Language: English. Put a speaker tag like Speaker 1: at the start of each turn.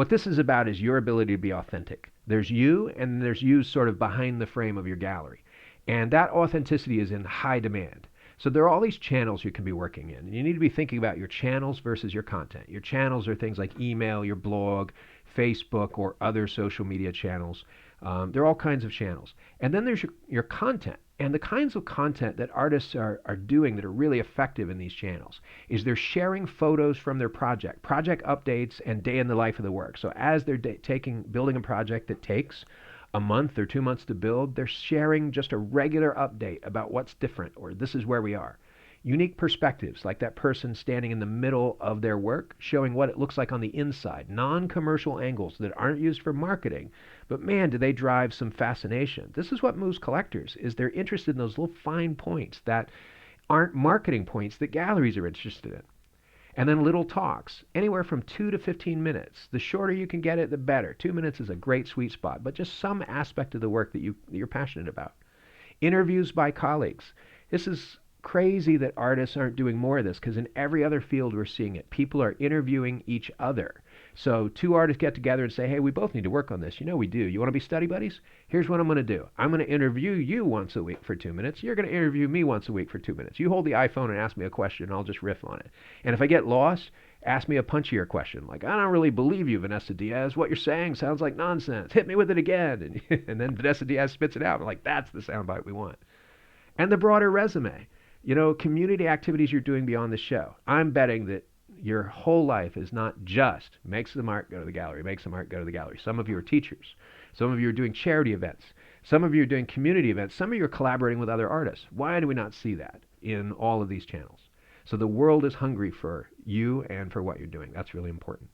Speaker 1: What this is about is your ability to be authentic. There's you, and there's you sort of behind the frame of your gallery. And that authenticity is in high demand. So there are all these channels you can be working in. And you need to be thinking about your channels versus your content. Your channels are things like email, your blog, Facebook, or other social media channels. There are all kinds of channels. And then there's your content. And the kinds of content that artists are doing that are really effective in these channels is they're sharing photos from their project updates, and day in the life of the work. So as they're building a project that takes a month or 2 months to build, they're sharing just a regular update about what's different or this is where we are. Unique perspectives, like that person standing in the middle of their work, showing what it looks like on the inside. Non-commercial angles that aren't used for marketing, but man, do they drive some fascination. This is what moves collectors, is they're interested in those little fine points that aren't marketing points that galleries are interested in. And then little talks, anywhere from 2 to 15 minutes. The shorter you can get it, the better. 2 minutes is a great sweet spot, but just some aspect of the work that you're passionate about. Interviews by colleagues. This is crazy that artists aren't doing more of this, because in every other field we're seeing it. People are interviewing each other. So two artists get together and say, hey, we both need to work on this. You know we do. You want to be study buddies? Here's what I'm going to do. I'm going to interview you once a week for 2 minutes. You're going to interview me once a week for 2 minutes. You hold the iPhone and ask me a question, and I'll just riff on it. And if I get lost, ask me a punchier question. Like, I don't really believe you, Vanessa Diaz. What you're saying sounds like nonsense. Hit me with it again. And then Vanessa Diaz spits it out. I'm like, that's the soundbite we want. And the broader resume. Community activities you're doing beyond the show. I'm betting that your whole life is not just make some art, go to the gallery, make some art, go to the gallery. Some of you are teachers. Some of you are doing charity events. Some of you are doing community events. Some of you are collaborating with other artists. Why do we not see that in all of these channels? So the world is hungry for you and for what you're doing. That's really important.